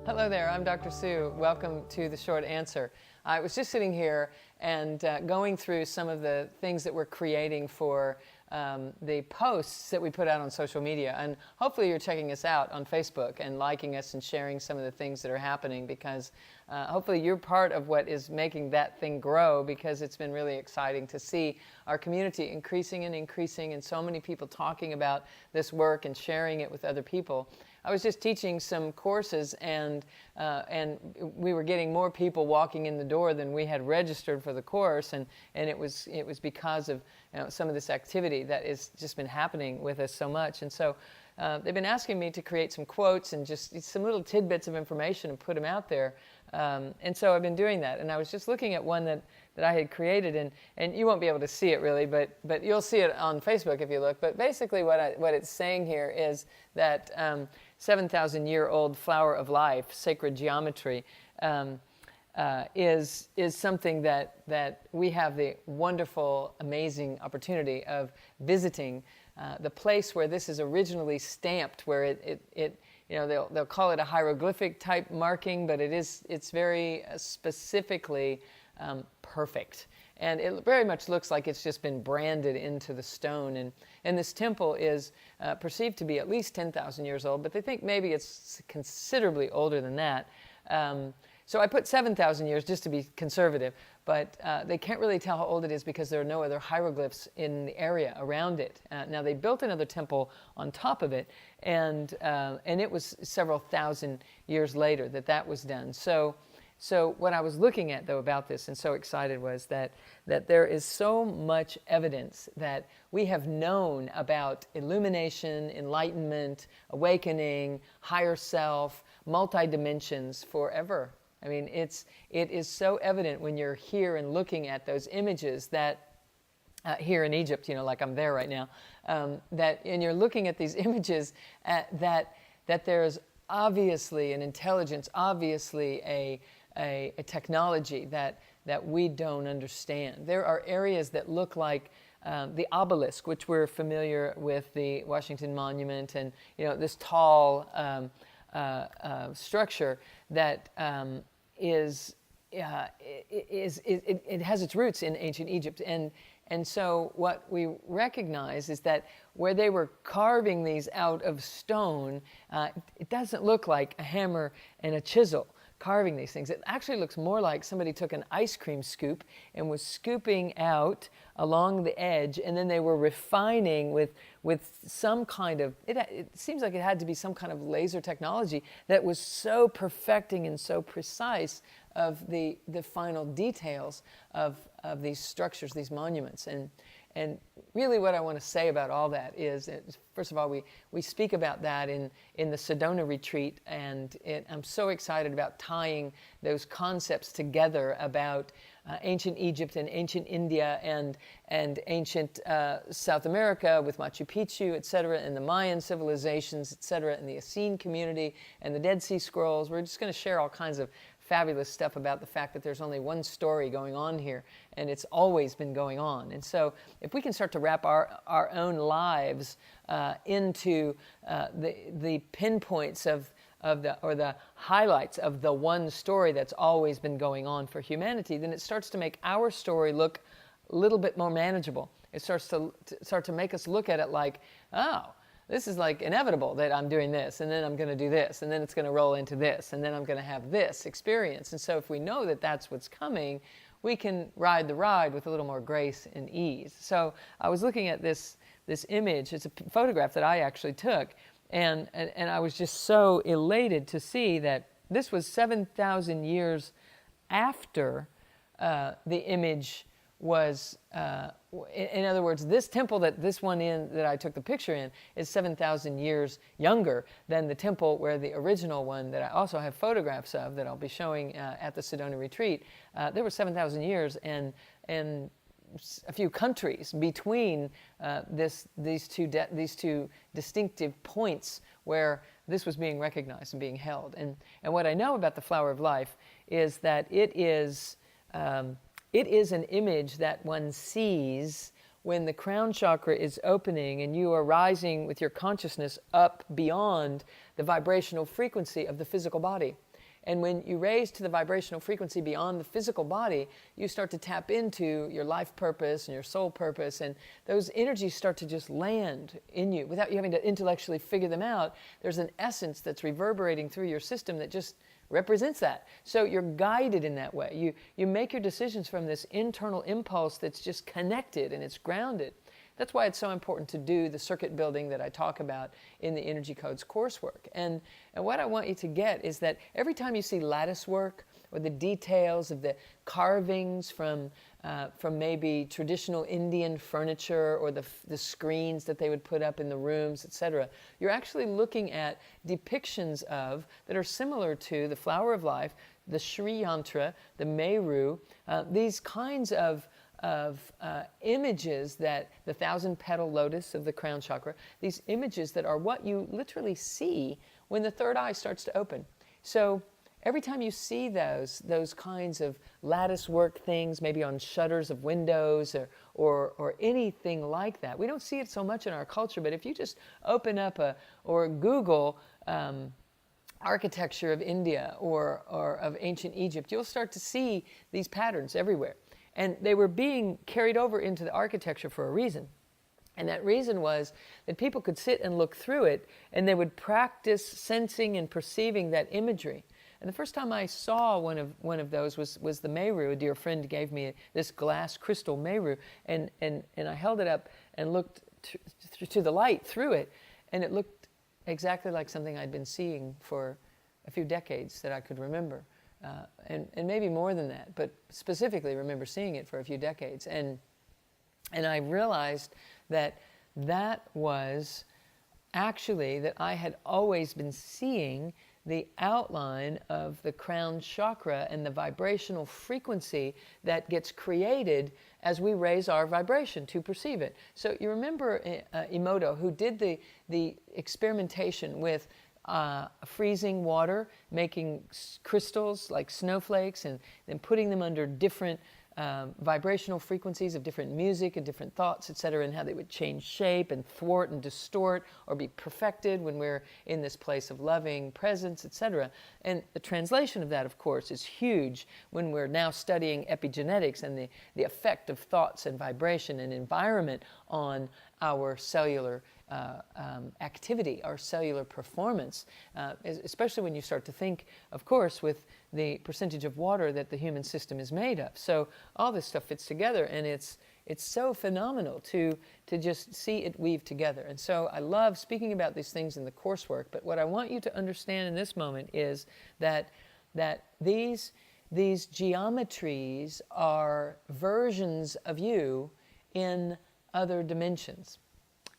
Hello there, I'm Dr. Sue. Welcome to The Short Answer. I was just sitting here and going through some of the things that we're creating for the posts that we put out on social media. And hopefully you're checking us out on Facebook and liking us and sharing some of the things that are happening, because hopefully you're part of what is making that thing grow, because it's been really exciting to see our community increasing and increasing, and so many people talking about this work and sharing it with other people. I was just teaching some courses, and we were getting more people walking in the door than we had registered for the course, and it was because of some of this activity that has just been happening with us so much. And so they've been asking me to create some quotes and just some little tidbits of information and put them out there. And so I've been doing that. And I was just looking at one that I had created, and you won't be able to see it really, but you'll see it on Facebook if you look. But basically what it's saying here is that 7,000-year-old flower of life, sacred geometry, is something that we have the wonderful, amazing opportunity of visiting the place where this is originally stamped, where it they'll call it a hieroglyphic type marking, but it's very specifically perfect. And it very much looks like it's just been branded into the stone. And this temple is perceived to be at least 10,000 years old, but they think maybe it's considerably older than that. So I put 7,000 years just to be conservative, but they can't really tell how old it is because there are no other hieroglyphs in the area around it. Now they built another temple on top of it, and it was several thousand years later that was done. So what I was looking at, though, about this and so excited was that there is so much evidence that we have known about illumination, enlightenment, awakening, higher self, multi-dimensions forever. I mean, it is so evident when you're here and looking at those images that here in Egypt, like I'm there right now, and you're looking at these images that there's obviously an intelligence, obviously a technology that we don't understand. There are areas that look like the obelisk, which we're familiar with, the Washington Monument, and this tall structure that it has its roots in ancient Egypt, and so what we recognize is that where they were carving these out of stone, it doesn't look like a hammer and a chisel carving these things. It actually looks more like somebody took an ice cream scoop and was scooping out along the edge, and then they were refining with some kind of, it seems like it had to be some kind of laser technology that was so perfecting and so precise of the final details of these structures, these monuments. And really what I want to say about all that is, first of all, we speak about that in the Sedona retreat, and I'm so excited about tying those concepts together about ancient Egypt and ancient India and ancient South America with Machu Picchu, et cetera, and the Mayan civilizations, et cetera, and the Essene community and the Dead Sea Scrolls. We're just going to share all kinds of fabulous stuff about the fact that there's only one story going on here, and it's always been going on. And so if we can start to wrap our own lives into the pinpoints of the highlights of the one story that's always been going on for humanity, then it starts to make our story look a little bit more manageable. It starts to make us look at it like, oh, this is like inevitable that I'm doing this, and then I'm going to do this, and then it's going to roll into this, and then I'm going to have this experience. And so if we know that that's what's coming, we can ride the ride with a little more grace and ease. So I was looking at this image. It's a photograph that I actually took, and I was just so elated to see that this was 7,000 years after the image was, in other words, this temple that I took the picture in is 7,000 years younger than the temple where the original one that I also have photographs of that I'll be showing at the Sedona retreat. There were 7,000 years and a few countries between these two distinctive points where this was being recognized and being held. And what I know about the flower of life is that it is an image that one sees when the crown chakra is opening and you are rising with your consciousness up beyond the vibrational frequency of the physical body. And when you raise to the vibrational frequency beyond the physical body, you start to tap into your life purpose and your soul purpose, and those energies start to just land in you without you having to intellectually figure them out. There's an essence that's reverberating through your system that just represents that. So you're guided in that way. You make your decisions from this internal impulse that's just connected and it's grounded. That's why it's so important to do the circuit building that I talk about in the Energy Codes coursework. And what I want you to get is that every time you see lattice work or the details of the carvings from maybe traditional Indian furniture or the screens that they would put up in the rooms, etc., you're actually looking at depictions of that are similar to the flower of life, the Sri Yantra, the Meru, these kinds of images that the 1,000-petal lotus of the crown chakra, these images that are what you literally see when the third eye starts to open. So every time you see those kinds of lattice work things, maybe on shutters of windows or anything like that, we don't see it so much in our culture, but if you just open up or Google architecture of India or of ancient Egypt, you'll start to see these patterns everywhere. And they were being carried over into the architecture for a reason. And that reason was that people could sit and look through it, and they would practice sensing and perceiving that imagery. And the first time I saw one of those was the Meru. A dear friend gave me this glass crystal Meru, and I held it up and looked to the light through it, and it looked exactly like something I'd been seeing for a few decades that I could remember. And maybe more than that, but specifically remember seeing it for a few decades. And I realized that was actually that I had always been seeing the outline of the crown chakra and the vibrational frequency that gets created as we raise our vibration to perceive it. So you remember Emoto, who did the experimentation with freezing water, making crystals like snowflakes, and then putting them under different vibrational frequencies of different music and different thoughts, etc., and how they would change shape and thwart and distort or be perfected when we're in this place of loving presence, etc. And the translation of that, of course, is huge when we're now studying epigenetics and the effect of thoughts and vibration and environment on our cellular activity, our cellular performance, especially when you start to think, of course, with the percentage of water that the human system is made of. So all this stuff fits together, and it's so phenomenal to just see it weave together. And so I love speaking about these things in the coursework, but what I want you to understand in this moment is that these geometries are versions of you in other dimensions.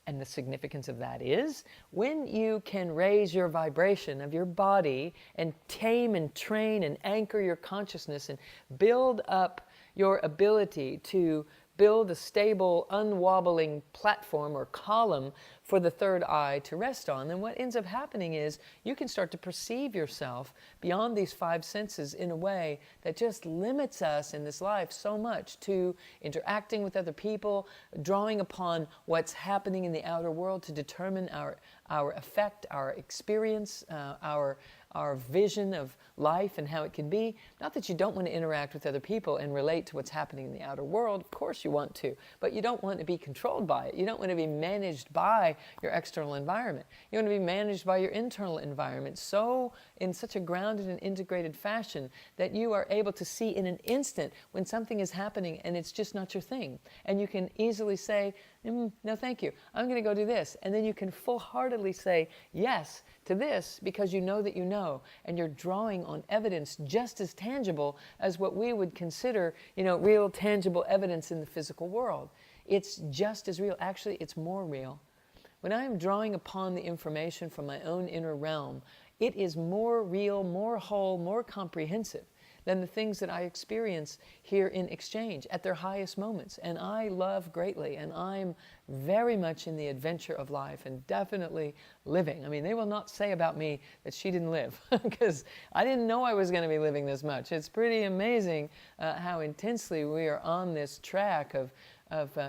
And the significance of that is when you can raise your vibration of your body and tame and train and anchor your consciousness and build up your ability to build a stable, unwobbling platform or column for the third eye to rest on, then what ends up happening is you can start to perceive yourself beyond these five senses in a way that just limits us in this life so much to interacting with other people, drawing upon what's happening in the outer world to determine our effect, our experience, our vision of life and how it can be. Not that you don't want to interact with other people and relate to what's happening in the outer world. Of course you want to, but you don't want to be controlled by it. You don't want to be managed by your external environment. You want to be managed by your internal environment in such a grounded and integrated fashion that you are able to see in an instant when something is happening and it's just not your thing. And you can easily say, no thank you, I'm going to go do this. And then you can full-heartedly say yes to this because you know that you know, and you're drawing on evidence just as tangible as what we would consider, real tangible evidence in the physical world. It's just as real. Actually, it's more real. When I am drawing upon the information from my own inner realm, it is more real, more whole, more comprehensive than the things that I experience here in exchange at their highest moments. And I love greatly, and I'm very much in the adventure of life and definitely living. I mean, they will not say about me that she didn't live because I didn't know I was going to be living this much. It's pretty amazing how intensely we are on this track of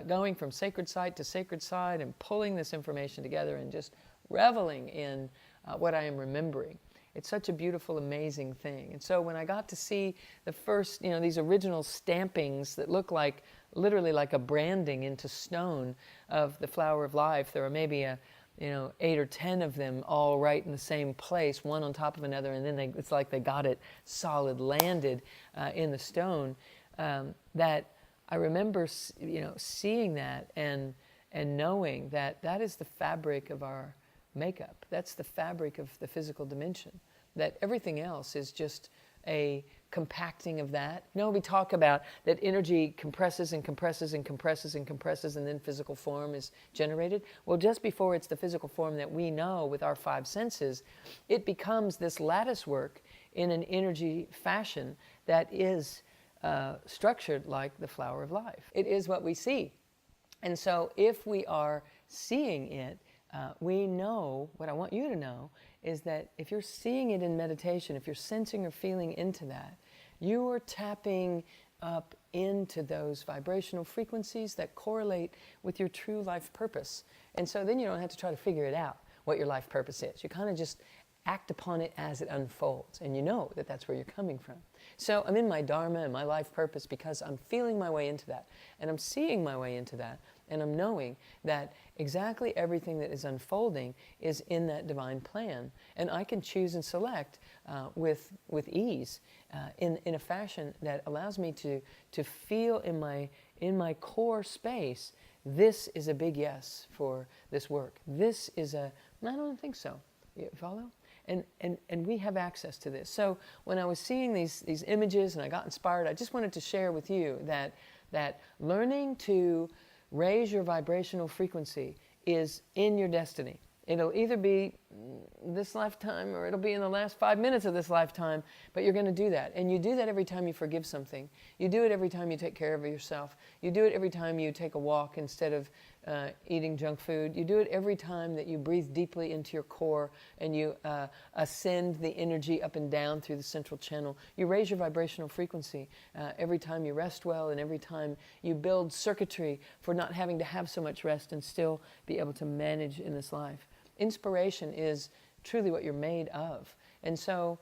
going from sacred site to sacred site and pulling this information together and just reveling in what I am remembering. It's such a beautiful, amazing thing. And so when I got to see the first, these original stampings that look like, literally like a branding into stone of the flower of life, there were maybe 8 or 10 of them all right in the same place, one on top of another, and then it's like they got it solid landed in the stone. That I remember, seeing that and knowing that that is the fabric of our makeup. That's the fabric of the physical dimension. That everything else is just a compacting of that. We talk about that energy compresses and compresses and compresses and compresses, and then physical form is generated. Well, just before it's the physical form that we know with our 5 senses, it becomes this lattice work in an energy fashion that is structured like the flower of life. It is what we see. And so if we are seeing it, we know, what I want you to know, is that if you're seeing it in meditation, if you're sensing or feeling into that, you are tapping up into those vibrational frequencies that correlate with your true life purpose. And so then you don't have to try to figure it out, what your life purpose is. You kind of just act upon it as it unfolds, and you know that that's where you're coming from. So I'm in my dharma and my life purpose because I'm feeling my way into that, and I'm seeing my way into that, and I'm knowing that exactly everything that is unfolding is in that divine plan, and I can choose and select with ease in a fashion that allows me to feel in my core space, this is a big yes for this work. This is I don't think so. You follow? And we have access to this. So when I was seeing these images and I got inspired, I just wanted to share with you that learning to raise your vibrational frequency is in your destiny. It'll either be this lifetime or it'll be in the last 5 minutes of this lifetime, but you're going to do that. And you do that every time you forgive something. You do it every time you take care of yourself. You do it every time you take a walk instead of eating junk food. You do it every time that you breathe deeply into your core and you ascend the energy up and down through the central channel. You raise your vibrational frequency every time you rest well, and every time you build circuitry for not having to have so much rest and still be able to manage in this life. Inspiration is truly what you're made of. And so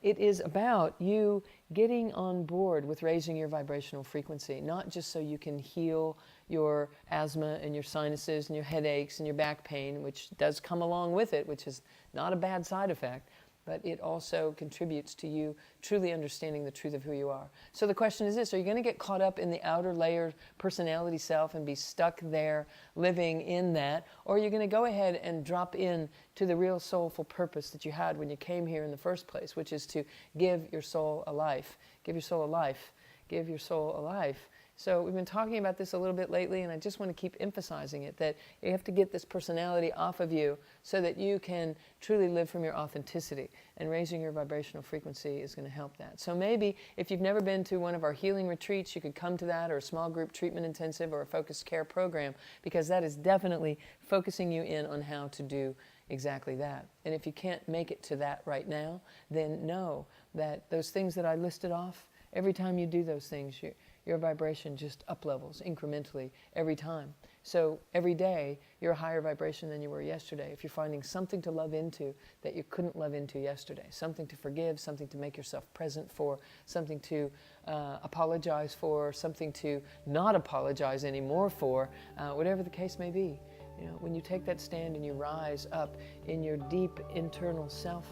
it is about you getting on board with raising your vibrational frequency, not just so you can heal your asthma and your sinuses and your headaches and your back pain, which does come along with it, which is not a bad side effect, but it also contributes to you truly understanding the truth of who you are. So the question is this: are you going to get caught up in the outer layer personality self and be stuck there living in that, or are you going to go ahead and drop in to the real soulful purpose that you had when you came here in the first place, which is to give your soul a life, give your soul a life, give your soul a life. So we've been talking about this a little bit lately, and I just want to keep emphasizing it, that you have to get this personality off of you so that you can truly live from your authenticity, and raising your vibrational frequency is going to help that. So maybe if you've never been to one of our healing retreats, you could come to that, or a small group treatment intensive, or a focused care program, because that is definitely focusing you in on how to do exactly that. And if you can't make it to that right now, then know that those things that I listed off, every time you do those things, your vibration just up levels incrementally every time. So every day, you're a higher vibration than you were yesterday. If you're finding something to love into that you couldn't love into yesterday, something to forgive, something to make yourself present for, something to apologize for, something to not apologize anymore for, whatever the case may be. When you take that stand and you rise up in your deep internal self,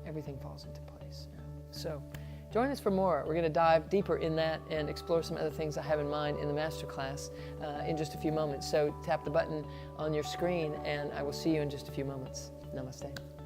everything falls into place. So join us for more. We're going to dive deeper in that and explore some other things I have in mind in the masterclass in just a few moments. So tap the button on your screen, and I will see you in just a few moments. Namaste.